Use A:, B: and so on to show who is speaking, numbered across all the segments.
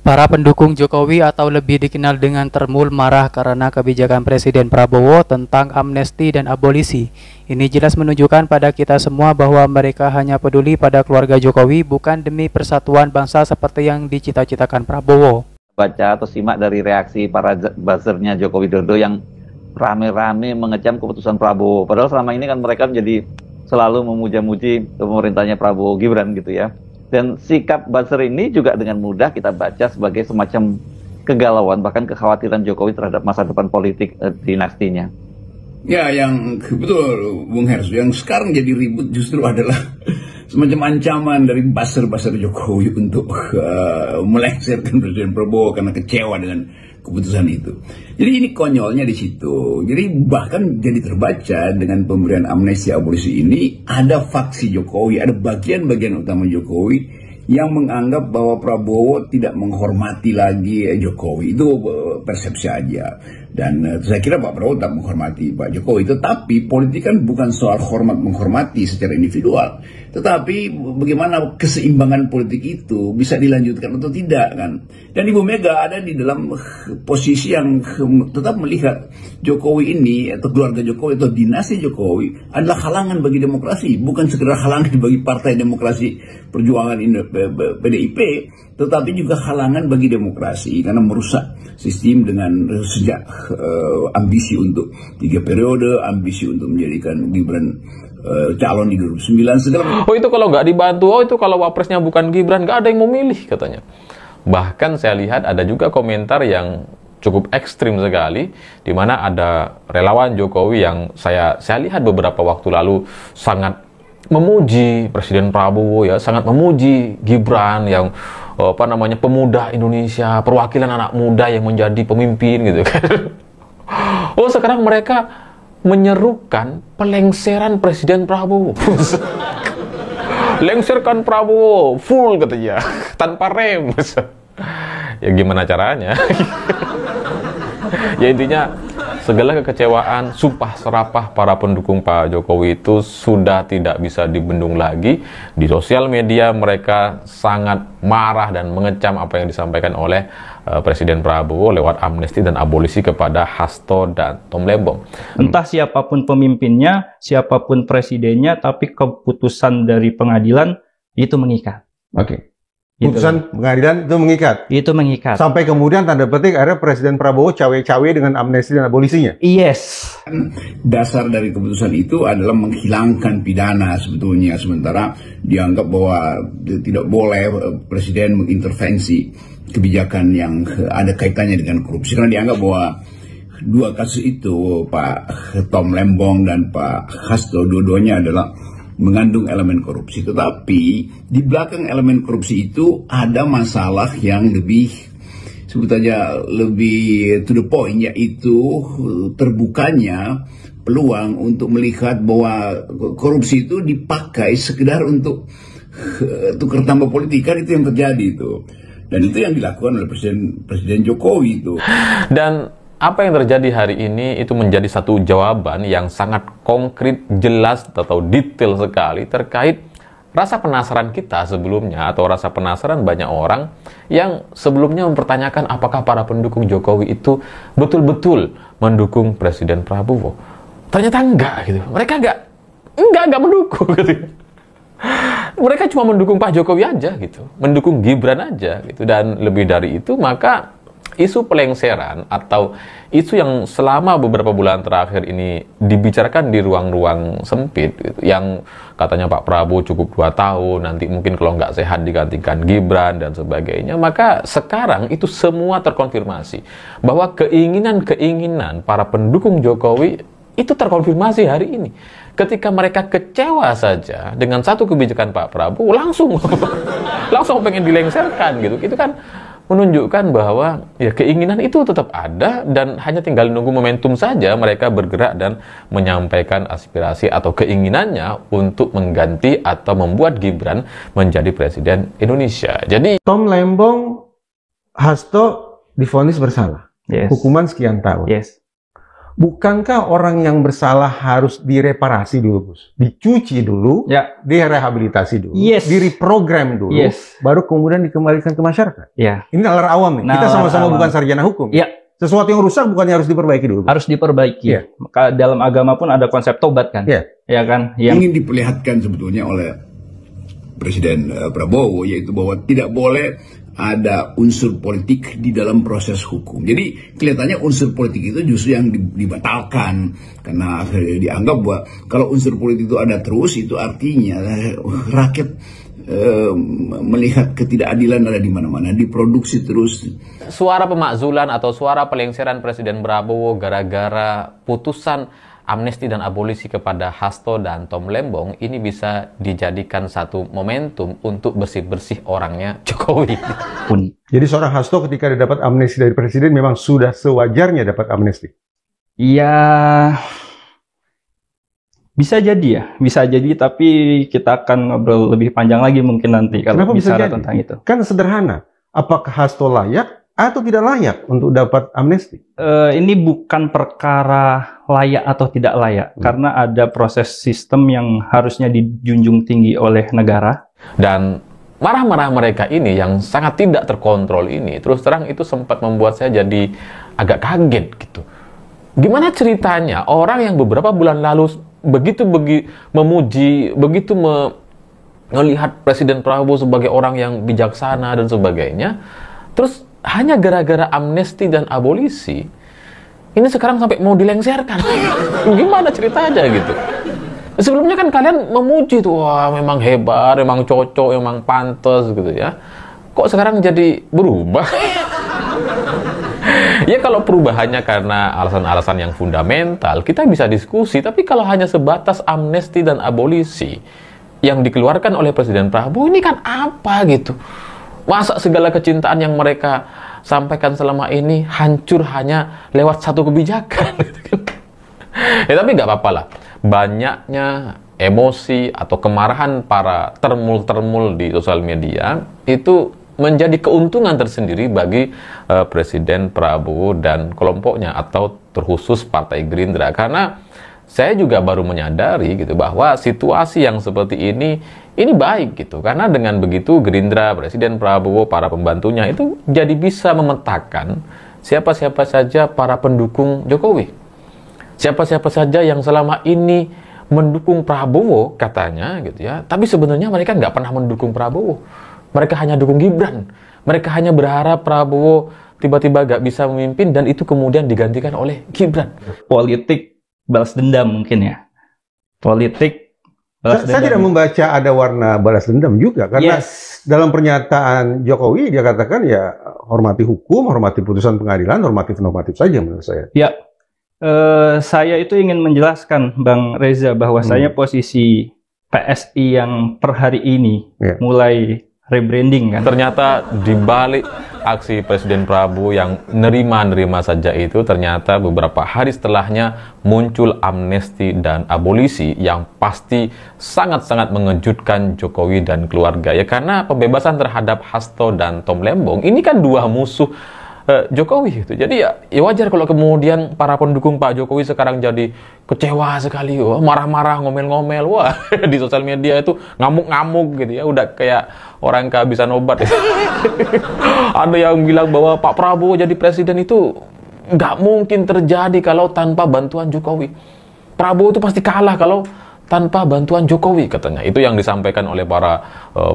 A: Para pendukung Jokowi atau lebih dikenal dengan termul marah karena kebijakan Presiden Prabowo tentang amnesti dan abolisi. Ini jelas menunjukkan pada kita semua bahwa mereka hanya peduli pada keluarga Jokowi, bukan demi persatuan bangsa seperti yang dicita-citakan Prabowo.
B: Baca atau simak dari reaksi para buzzernya Joko Widodo yang rame-rame mengecam keputusan Prabowo. Padahal selama ini kan mereka menjadi selalu memuja-muji pemerintahnya Prabowo Gibran gitu ya. Dan sikap buzzer ini juga dengan mudah kita baca sebagai semacam kegalauan, bahkan kekhawatiran Jokowi terhadap masa depan politik dinastinya.
C: Ya, yang betul Bung Hers, yang sekarang jadi ribut justru adalah semacam ancaman dari buzzer-buzzer Jokowi untuk melengsarkan Presiden Prabowo karena kecewa dengan keputusan itu. Jadi ini konyolnya di situ. Jadi bahkan jadi terbaca dengan pemberian amnesti abolisi ini ada faksi Jokowi, ada bagian-bagian utama Jokowi yang menganggap bahwa Prabowo tidak menghormati lagi Jokowi. Itu persepsi aja. Dan saya kira Pak Prabowo tak menghormati Pak Jokowi. Tetapi politik kan bukan soal hormat-menghormati secara individual. Tetapi bagaimana keseimbangan politik itu bisa dilanjutkan atau tidak kan. Dan Ibu Mega ada di dalam posisi yang tetap melihat Jokowi ini atau keluarga Jokowi atau dinasti Jokowi adalah halangan bagi demokrasi. Bukan sekedar halangan bagi Partai Demokrasi Perjuangan PDIP, tetapi juga halangan bagi demokrasi karena merusak sistem dengan sejak ambisi untuk 3 periode, ambisi untuk menjadikan Gibran calon di 2009 segala.
D: Oh itu kalau nggak dibantu, oh itu kalau wapresnya bukan Gibran nggak ada yang mau milih katanya. Bahkan saya lihat ada juga komentar yang cukup ekstrim sekali, di mana ada relawan Jokowi yang saya lihat beberapa waktu lalu sangat memuji Presiden Prabowo ya, sangat memuji Gibran yang pemuda Indonesia, perwakilan anak muda yang menjadi pemimpin gitu kan. Oh sekarang mereka menyerukan pelengseran Presiden Prabowo. Lengserkan Prabowo full katanya, tanpa rem. Ya gimana caranya? Ya intinya segala kekecewaan, sumpah serapah para pendukung Pak Jokowi itu sudah tidak bisa dibendung lagi. Di sosial media mereka sangat marah dan mengecam apa yang disampaikan oleh Presiden Prabowo lewat amnesti dan abolisi kepada Hasto dan Tom Lembong.
E: Entah siapapun pemimpinnya, siapapun presidennya, tapi keputusan dari pengadilan itu mengikat.
F: Oke. Putusan pengadilan itu mengikat.
E: Itu mengikat.
F: Sampai kemudian tanda petik akhirnya Presiden Prabowo cawe-cawe dengan amnesti dan abolisinya.
E: Yes.
C: Dasar dari keputusan itu adalah menghilangkan pidana sebetulnya, sementara dianggap bahwa tidak boleh Presiden mengintervensi kebijakan yang ada kaitannya dengan korupsi, karena dianggap bahwa dua kasus itu, Pak Tom Lembong dan Pak Hasto, dua-duanya adalah mengandung elemen korupsi. Tetapi di belakang elemen korupsi itu ada masalah yang lebih, sebut saja lebih to the point, yaitu terbukanya peluang untuk melihat bahwa korupsi itu dipakai sekedar untuk tukar tambah politik. Kan itu yang terjadi itu. Dan itu yang dilakukan oleh Presiden Jokowi itu.
D: Dan apa yang terjadi hari ini itu menjadi satu jawaban yang sangat konkret, jelas, atau detail sekali terkait rasa penasaran kita sebelumnya, atau rasa penasaran banyak orang yang sebelumnya mempertanyakan apakah para pendukung Jokowi itu betul-betul mendukung Presiden Prabowo. Ternyata enggak gitu. Mereka enggak mendukung gitu. Mereka cuma mendukung Pak Jokowi aja gitu, mendukung Gibran aja gitu. Dan lebih dari itu, maka isu pelengseran atau isu yang selama beberapa bulan terakhir ini dibicarakan di ruang-ruang sempit gitu, yang katanya Pak Prabowo cukup 2 tahun, nanti mungkin kalau nggak sehat digantikan Gibran dan sebagainya, maka sekarang itu semua terkonfirmasi bahwa keinginan-keinginan para pendukung Jokowi itu terkonfirmasi hari ini. Ketika mereka kecewa saja dengan satu kebijakan Pak Prabowo, langsung pengen dilengserkan gitu. Itu kan menunjukkan bahwa ya keinginan itu tetap ada dan hanya tinggal nunggu momentum saja mereka bergerak dan menyampaikan aspirasi atau keinginannya untuk mengganti atau membuat Gibran menjadi presiden Indonesia. Jadi
F: Tom Lembong, Hasto divonis bersalah.
E: Yes.
F: Hukuman sekian tahun.
E: Yes.
F: Bukankah orang yang bersalah harus direparasi dulu, Gus? Dicuci dulu,
E: Ya,
F: direhabilitasi dulu,
E: Yes.
F: direprogram dulu,
E: Yes.
F: baru kemudian dikembalikan ke masyarakat.
E: ya,
F: Ini nalar awam nih. Kita
E: Nalar
F: sama-sama
E: awam.
F: bukan sarjana hukum.
E: Ya.
F: Sesuatu yang rusak bukannya harus diperbaiki dulu, Gus?
E: harus diperbaiki.
F: Iya.
E: Maka dalam agama pun ada konsep tobat kan?
F: Iya.
E: Ya kan? Yang
C: Ingin diperlihatkan sebetulnya oleh Presiden Prabowo, yaitu bahwa tidak boleh ada unsur politik di dalam proses hukum. Jadi kelihatannya unsur politik itu justru yang dibatalkan, karena dianggap bahwa kalau unsur politik itu ada terus, itu artinya rakyat melihat ketidakadilan ada di mana-mana, diproduksi terus.
D: Suara pemakzulan atau suara pelengseran Presiden Prabowo gara-gara putusan amnesti dan abolisi kepada Hasto dan Tom Lembong ini bisa dijadikan satu momentum untuk bersih-bersih orangnya Jokowi.
E: pun.
F: Jadi seorang Hasto ketika dia dapat amnesti dari presiden memang sudah sewajarnya dapat amnesti.
E: Ya, bisa jadi ya, bisa jadi. Tapi kita akan ngobrol lebih panjang lagi mungkin nanti kalau
F: Kenapa bisa
E: bicara
F: jadi?
E: tentang itu.
F: Kan sederhana. Apakah Hasto layak atau tidak layak untuk dapat amnesti?
E: Ini bukan perkara layak atau tidak layak, karena ada proses sistem yang harusnya dijunjung tinggi oleh negara.
D: Dan marah-marah mereka ini yang sangat tidak terkontrol ini, terus terang itu sempat membuat saya jadi agak kaget gitu. Gimana ceritanya orang yang beberapa bulan lalu begitu memuji, begitu melihat Presiden Prabowo sebagai orang yang bijaksana dan sebagainya, terus hanya gara-gara amnesti dan abolisi, ini sekarang sampai mau dilengserkan. Gimana ceritanya gitu? Sebelumnya kan kalian memuji tuh, wah memang hebat, memang cocok, memang pantas gitu ya. Kok sekarang jadi berubah? Ya kalau perubahannya karena alasan-alasan yang fundamental, kita bisa diskusi. Tapi kalau hanya sebatas amnesti dan abolisi yang dikeluarkan oleh Presiden Prabowo, ini kan apa gitu? Masa segala kecintaan yang mereka sampaikan selama ini hancur hanya lewat satu kebijakan? Ya tapi nggak apa-apa lah. Banyaknya emosi atau kemarahan para termul-termul di sosial media itu menjadi keuntungan tersendiri bagi Presiden Prabowo dan kelompoknya, atau terkhusus Partai Gerindra. Karena saya juga baru menyadari gitu bahwa situasi yang seperti ini baik gitu, karena dengan begitu Gerindra, Presiden Prabowo, para pembantunya itu jadi bisa memetakan siapa-siapa saja para pendukung Jokowi, siapa-siapa saja yang selama ini mendukung Prabowo katanya gitu ya, tapi sebenarnya mereka nggak pernah mendukung Prabowo, mereka hanya dukung Gibran, mereka hanya berharap Prabowo tiba-tiba nggak bisa memimpin dan itu kemudian digantikan oleh Gibran.
E: Politik balas dendam mungkin ya. Politik balas
F: Saya tidak membaca ada warna balas dendam juga, karena
E: Yes.
F: dalam pernyataan Jokowi dia katakan ya hormati hukum, hormati putusan pengadilan, normatif-normatif saja menurut saya.
E: Ya, saya itu ingin menjelaskan Bang Reza bahwasanya posisi PSI yang per hari ini
F: Ya.
E: mulai rebranding kan.
D: Ternyata di balik aksi Presiden Prabowo yang nerima-nerima saja itu, ternyata beberapa hari setelahnya muncul amnesti dan abolisi yang pasti sangat-sangat mengejutkan Jokowi dan keluarga. Ya karena pembebasan terhadap Hasto dan Tom Lembong ini kan dua musuh Jokowi gitu. Jadi ya wajar kalau kemudian para pendukung Pak Jokowi sekarang jadi kecewa sekali, wah, marah-marah, ngomel-ngomel, wah di sosial media itu ngamuk-ngamuk gitu ya, udah kayak orang kehabisan obat. Ada yang bilang bahwa Pak Prabowo jadi presiden itu nggak mungkin terjadi kalau tanpa bantuan Jokowi. Prabowo itu pasti kalah kalau tanpa bantuan Jokowi katanya. Itu yang disampaikan oleh para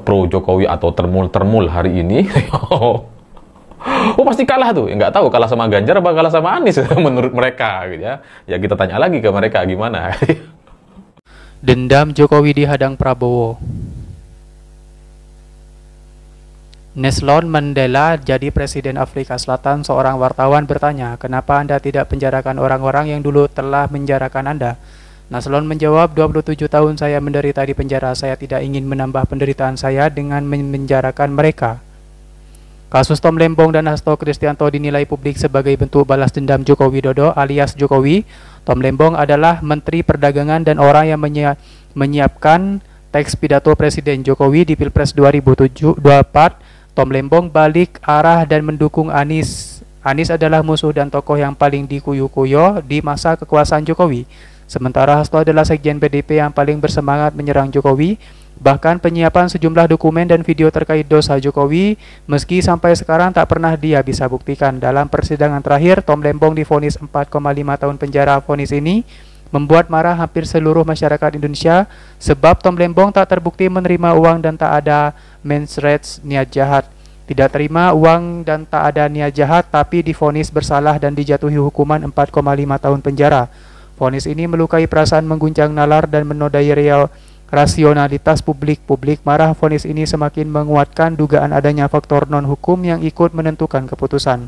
D: pro Jokowi atau termul-termul hari ini. Oh pasti kalah tuh, nggak tahu kalah sama Ganjar apa kalah sama Anies menurut mereka gitu ya. Ya kita tanya lagi ke mereka gimana.
A: Dendam Jokowi dihadang Prabowo. Nelson Mandela jadi Presiden Afrika Selatan. Seorang wartawan bertanya, kenapa Anda tidak penjarakan orang-orang yang dulu telah menjarakan Anda? Nelson menjawab, 27 tahun saya menderita di penjara. Saya tidak ingin menambah penderitaan saya dengan menjarakan mereka. Kasus Tom Lembong dan Hasto Kristianto dinilai publik sebagai bentuk balas dendam Joko Widodo alias Jokowi. Tom Lembong adalah Menteri Perdagangan dan orang yang menyiapkan teks pidato Presiden Jokowi di Pilpres 2024. Tom Lembong balik arah dan mendukung Anies Anies adalah musuh dan tokoh yang paling dikuyu-kuyo di masa kekuasaan Jokowi. Sementara Hasto adalah sekjen PDP yang paling bersemangat menyerang Jokowi. Bahkan penyiapan sejumlah dokumen dan video terkait dosa Jokowi, meski sampai sekarang tak pernah dia bisa buktikan. Dalam persidangan terakhir, Tom Lembong divonis 4,5 tahun penjara. Vonis ini membuat marah hampir seluruh masyarakat Indonesia, sebab Tom Lembong tak terbukti menerima uang dan tak ada mens res niat jahat. Tidak terima uang dan tak ada niat jahat, tapi divonis bersalah dan dijatuhi hukuman 4,5 tahun penjara. Vonis ini melukai perasaan, mengguncang nalar dan menodai rasionalitas publik. Publik marah vonis ini semakin menguatkan dugaan adanya faktor non-hukum yang ikut menentukan keputusan.